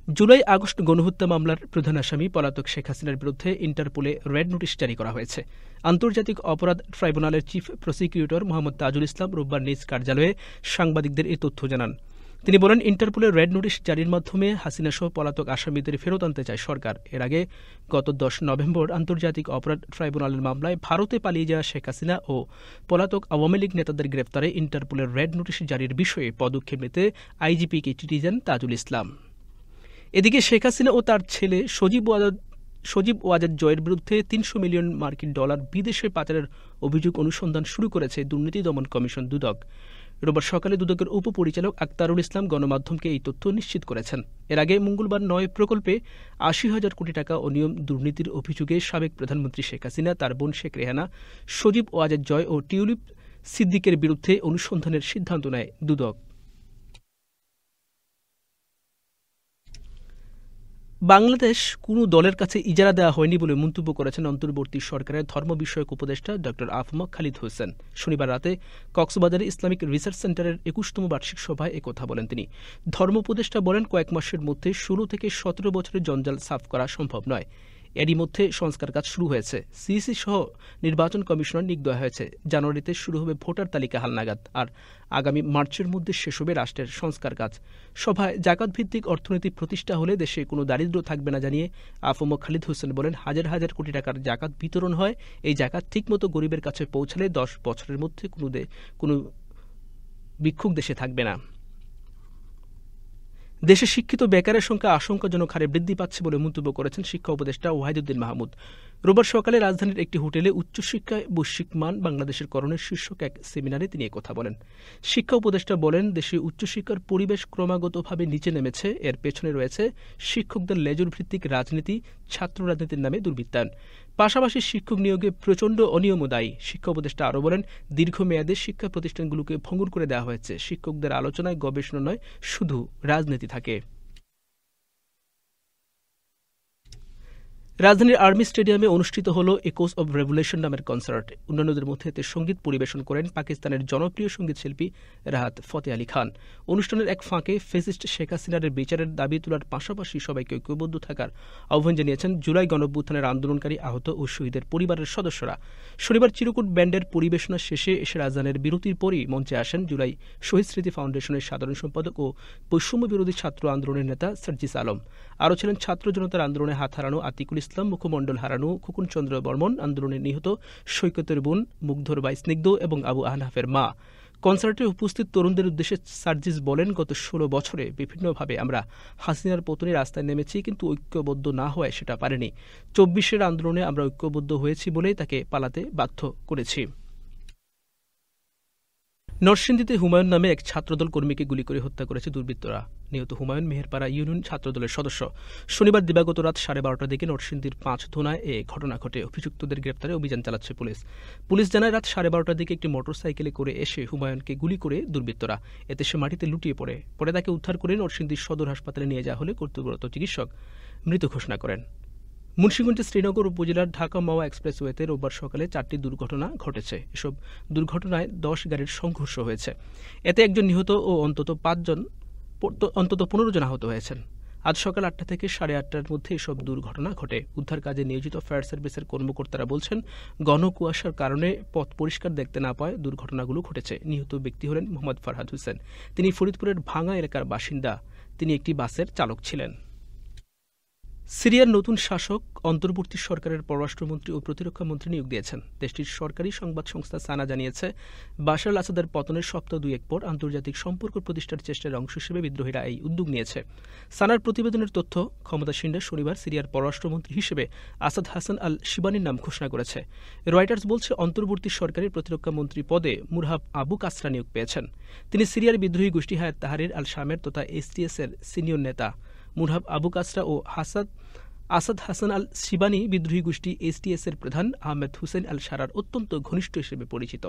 July August গণহত্যা মামলার প্রধান আসামি পলাতক শেখ হাসিনার বিরুদ্ধে ইন্টারপোলে রেড নোটিশ জারি করা হয়েছে। আন্তর্জাতিক অপরাধ ট্রাইব্যুনালের চিফ প্রসিকিউটর মোহাম্মদ তাজুল ইসলাম রোববার নিজ কার্যালয়ে সাংবাদিকদের এই তথ্য জানান। তিনি বলেন, ইন্টারপোলের রেড নোটিশ জারির মাধ্যমে হাসিনাসহ পলাতক আসামিদের ফেরত আনতে চায় সরকার। এর আগে গত 10 নভেম্বর আন্তর্জাতিক অপরাধ ট্রাইব্যুনালের মামলায় ভারতে পালিয়ে যাওয়া শেখ হাসিনা ও পলাতক আওয়ামী লীগ নেতাদের গ্রেপ্তারে ইন্টারপোলের রেড নোটিশ জারির বিষয়ে পদক্ষেপ নিতে আইজিপিকে চিঠি দেন তাজুল ইসলাম। এদিকে শেখ হাসিনা ও তার ছেলে সজীব ওয়াজেদ জয়ের বিরুদ্ধে ৩০০ মিলিয়ন মার্কিন ডলার বিদেশে পাচারের অভিযোগ অনুসন্ধান শুরু করেছে দুর্নীতি দমন কমিশন দুদক। রোববার সকালে দুদকের উপপরিচালক আক্তারুল ইসলাম গণমাধ্যমকে এই তথ্য নিশ্চিত করেছেন। এর আগে মঙ্গলবার ৯ প্রকল্পে ৮০,০০০ কোটি টাকা অনিয়ম দুর্নীতির অভিযোগে সাবেক প্রধানমন্ত্রী শেখ হাসিনা, তার বোন শেখ রেহানা, সজীব ওয়াজেদ জয় ও টিউলিপ সিদ্দিকের বিরুদ্ধে অনুসন্ধানের সিদ্ধান্ত নেয় দুদক। বাংলাদেশ কোনো দলের কাছে ইজারা দেওয়া হয়নি বলে মন্তব্য করেছেন অন্তর্বর্তী সরকারের ধর্ম বিষয়ক উপদেষ্টা ড আফম খালিদ হোসেন। শনিবার রাতে কক্সবাজারে ইসলামিক রিসার্চ সেন্টারের ২১তম বার্ষিক সভায় একথা বলেন তিনি। ধর্ম উপদেষ্টা বলেন, কয়েক মাসের মধ্যে ১৬ থেকে ১৭ বছরের জঞ্জাল সাফ করা সম্ভব নয়। এরই মধ্যে সংস্কার কাজ শুরু হয়েছে। সিইসি সহ নির্বাচন কমিশনার নিয়োগ দেওয়া হয়েছে। জানুয়ারিতে শুরু হবে ভোটার তালিকা হালনাগাদ, আর আগামী মার্চের মধ্যে শেষ হবে রাষ্ট্রের সংস্কার কাজ। সভায় জাকাত ভিত্তিক অর্থনীতি প্রতিষ্ঠা হলে দেশে কোনো দারিদ্র্য থাকবে না জানিয়ে আফম খালিদ হোসেন বলেন, হাজার হাজার কোটি টাকার জাকাত বিতরণ হয়। এই জাকাত ঠিকমতো গরিবের কাছে পৌঁছালে ১০ বছরের মধ্যে কোনো ভিক্ষুক দেশে থাকবে না। দেশে শিক্ষিত বেকারের সংখ্যা আশঙ্কাজনক হারে বৃদ্ধি পাচ্ছে বলে মন্তব্য করেছেন শিক্ষা উপদেষ্টা ওয়াহিদুদ্দিন মাহমুদ। রোববার সকালে রাজধানীর একটি হোটেলে উচ্চশিক্ষায় বৈশ্বিক মান বাংলাদেশের করণের শীর্ষক এক সেমিনারে তিনি একথা বলেন। শিক্ষা উপদেষ্টা বলেন, দেশে উচ্চশিক্ষার পরিবেশ ক্রমাগতভাবে নিচে নেমেছে। এর পেছনে রয়েছে শিক্ষকদের লেজুর ভিত্তিক রাজনীতি, ছাত্র রাজনীতির নামে দুর্বৃত্তায়ন। পাশাপাশি শিক্ষক নিয়োগে প্রচণ্ড অনিয়মও দায়ী। শিক্ষা উপদেষ্টা আরও বলেন, দীর্ঘমেয়াদে শিক্ষা প্রতিষ্ঠানগুলোকে ভঙ্গুর করে দেওয়া হয়েছে। শিক্ষকদের আলোচনায় গবেষণা নয়, শুধু রাজনীতি থাকে। রাজধানীর আর্মি স্টেডিয়ামে অনুষ্ঠিত হল একোস অব রেভুলেশন নামের কনসার্ট। অন্যান্যদের মধ্যে এতে সঙ্গীত পরিবেশন করেন পাকিস্তানের জনপ্রিয় সঙ্গীত শিল্পী রাহাত ফতে আলী খান। অনুষ্ঠানের এক ফাঁকে ফেসিস্ট শেখ হাসিনার বিচারের দাবি তোলার পাশাপাশি সবাইকে ঐক্যবদ্ধ থাকার আহ্বান জানিয়েছেন জুলাই গণঅভ্যুত্থানের আন্দোলনকারী আহত ও শহীদের পরিবারের সদস্যরা। শনিবার চিরকুট ব্যান্ডের পরিবেশনা শেষে এসে রাজধানীর বিরতির পরই মঞ্চে আসেন জুলাই শহীদ স্মৃতি ফাউন্ডেশনের সাধারণ সম্পাদক ও বৈষম্য বিরোধী ছাত্র আন্দোলনের নেতা সার্জিস আলম। আরও ছিলেন ছাত্র জনতার আন্দোলনে হাত হারানো আতিকুল ইসলাম, মুখমণ্ডল হারানো খোকন চন্দ্র বর্মন, আন্দোলনে নিহত সৈকতের বোন মুগ্ধর বাই স্নিগ্ধ এবং আবু আহনাফের মা। কনসার্টে উপস্থিত তরুণদের উদ্দেশ্যে সার্জিস বলেন, গত ১৬ বছরে বিভিন্নভাবে আমরা হাসিনার পতনে রাস্তায় নেমেছি, কিন্তু ঐক্যবদ্ধ না হওয়ায় সেটা পারেনি। ২৪-এর আন্দোলনে আমরা ঐক্যবদ্ধ হয়েছি বলেই তাকে পালাতে বাধ্য করেছি। নরসিংদীতে হুমায়ুন নামে এক ছাত্রদল কর্মীকে গুলি করে হত্যা করেছে দুর্বৃত্তরা। নিহত হুমায়ুন মেহেরপাড়া ইউনিয়ন ছাত্রদলের সদস্য। শনিবার দিবাগত রাত 12:30টার দিকে নরসিংদীর ৫ ধোনায় এ ঘটনা ঘটে। অভিযুক্তদের গ্রেপ্তারে অভিযান চালাচ্ছে পুলিশ জানায়, রাত 12:30টার দিকে একটি মোটরসাইকেলে করে এসে হুমায়ুনকে গুলি করে দুর্বৃত্তরা। এতে সে মাটিতে লুটিয়ে পরে তাকে উদ্ধার করে নরসিংদী সদর হাসপাতালে নিয়ে যাওয়া হলে কর্তব্যরত চিকিৎসক মৃত ঘোষণা করেন। মুন্সিগঞ্জের শ্রীনগর উপজেলার ঢাকা মাওয়া এক্সপ্রেসওয়েতে রোববার সকালে 4টি দুর্ঘটনা ঘটেছে। এসব দুর্ঘটনায় 10 গাড়ির সংঘর্ষ হয়েছে। এতে একজন নিহত ও অন্তত 15 জন আহত হয়েছেন। আজ সকাল 8টা থেকে 8:30টার মধ্যে এসব দুর্ঘটনা ঘটে। উদ্ধার কাজে নিয়োজিত ফায়ার সার্ভিসের কর্মকর্তারা বলছেন, ঘন কুয়াশার কারণে পথ পরিষ্কার দেখতে না পাওয়ায় দুর্ঘটনাগুলো ঘটেছে। নিহত ব্যক্তি হলেন মোহাম্মদ ফরহাদ হোসেন। তিনি ফরিদপুরের ভাঙা এলাকার বাসিন্দা। তিনি একটি বাসের চালক ছিলেন। সিরিয়ার নতুন শাসক অন্তর্বর্তী সরকারের পররাষ্ট্রমন্ত্রী ও প্রতিরক্ষা মন্ত্রী নিয়োগ দিয়েছেন। দেশটির সরকারি সংবাদ সংস্থা সানা জানিয়েছে, বাশার আল আসাদের পতনের সপ্তাহ 2 পর আন্তর্জাতিক সম্পর্ক প্রতিষ্ঠার চেষ্টার অংশ হিসেবে বিদ্রোহীরা এই উদ্যোগ নিয়েছে। সানার প্রতিবেদনের তথ্য, ক্ষমতাসীনরা শনিবার সিরিয়ার পররাষ্ট্রমন্ত্রী হিসেবে আসাদ হাসান আল শিবানির নাম ঘোষণা করেছে। রয়টার্স বলছে, অন্তর্বর্তী সরকারের প্রতিরক্ষা মন্ত্রী পদে মুরহাব আবু কাসরা নিয়োগ পেয়েছেন। তিনি সিরিয়ার বিদ্রোহী গোষ্ঠী হায়াত তাহরির আল শামের তথা এসটিএস এর সিনিয়র নেতা। মুরহাব আবু কাসরা ও আসাদ হাসান আল শিবানি বিদ্রোহী গোষ্ঠী এসটিএস এর প্রধান আহমেদ হুসেন আল সারার অত্যন্ত ঘনিষ্ঠ হিসেবে পরিচিত।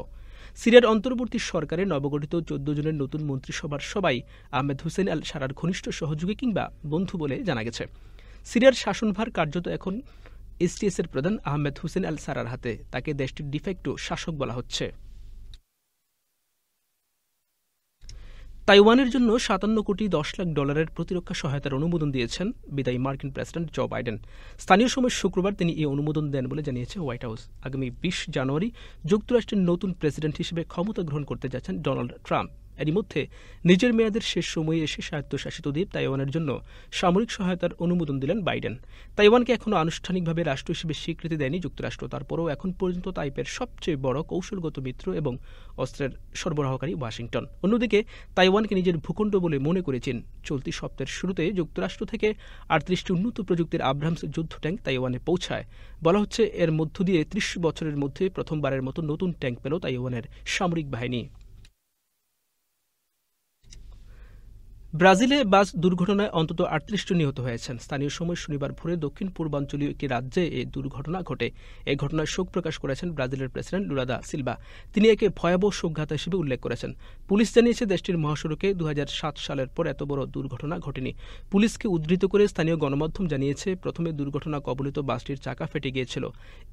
সিরিয়ার অন্তর্বর্তী সরকারে নবগঠিত 14 জনের নতুন মন্ত্রিসভার সবাই আহমেদ হুসেন আল সারার ঘনিষ্ঠ সহযোগী কিংবা বন্ধু বলে জানা গেছে। সিরিয়ার শাসনভার কার্যত এখন এসটিএস এর প্রধান আহমেদ হুসেন আল সারার হাতে। তাকে দেশটির ডিফেক্টো শাসক বলা হচ্ছে। তাইওয়ানের জন্য ৫৭ কোটি ১০ লাখ ডলারের প্রতিরক্ষা সহায়তার অনুমোদন দিয়েছেন বিদায়ী মার্কিন প্রেসিডেন্ট জো বাইডেন। স্থানীয় সময় শুক্রবার তিনি এই অনুমোদন দেন বলে জানিয়েছে হোয়াইট হাউস। আগামী ২০ জানুয়ারি যুক্তরাষ্ট্রের নতুন প্রেসিডেন্ট হিসেবে ক্ষমতা গ্রহণ করতে যাচ্ছেন ডোনাল্ড ট্রাম্প। এরই মধ্যে নিজের মেয়াদের শেষ সময়ে এসে স্বায়ত্তশাসিত দ্বীপ তাইওয়ানের জন্য সামরিক সহায়তার অনুমোদন দিলেন বাইডেন। তাইওয়ানকে এখনও আনুষ্ঠানিকভাবে রাষ্ট্র হিসেবে স্বীকৃতি দেয়নি যুক্তরাষ্ট্র। তারপরও এখন পর্যন্ত তাইপের সবচেয়ে বড় কৌশলগত মিত্র এবং অস্ত্রের সরবরাহকারী ওয়াশিংটন। অন্যদিকে তাইওয়ানকে নিজের ভূখণ্ড বলে মনে করেছেন। চলতি সপ্তাহের শুরুতে যুক্তরাষ্ট্র থেকে ৩৮টি উন্নত প্রযুক্তির আব্রাহামস যুদ্ধ ট্যাঙ্ক তাইওয়ানে পৌঁছায়। বলা হচ্ছে এর মধ্য দিয়ে ৩০ বছরের মধ্যে প্রথমবারের মতো নতুন ট্যাঙ্ক পেল তাইওয়ানের সামরিক বাহিনী। ব্রাজিলে বাস দুর্ঘটনায় অন্তত ৩৮ জন নিহত হয়েছেন। স্থানীয় সময় শনিবার ভোরে দক্ষিণ পূর্বাঞ্চলীয় একটি রাজ্যে এই দুর্ঘটনা ঘটে। এই ঘটনায় শোক প্রকাশ করেছেন ব্রাজিলের প্রেসিডেন্ট লুলা দা সিলভা। তিনি একে ভয়াবহ শোকঘাত হিসেবে উল্লেখ করেছেন। পুলিশ জানিয়েছে দেশটির মহাসড়কে ২০০৭ সালের পর এত বড় দুর্ঘটনা ঘটেনি। পুলিশকে উদ্ধৃত করে স্থানীয় গণমাধ্যম জানিয়েছে, প্রথমে দুর্ঘটনা কবলিত বাসটির চাকা ফেটে গিয়েছিল।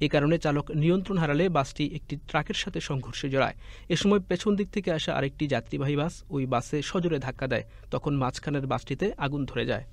এ কারণে চালক নিয়ন্ত্রণ হারালে বাসটি একটি ট্রাকের সাথে সংঘর্ষে জড়ায়। এ সময় পেছন দিক থেকে আসা আরেকটি যাত্রীবাহী বাস ওই বাসে সজোরে ধাক্কা দেয়। তখন মাঝখানের বাসটিতে আগুন ধরে যায়।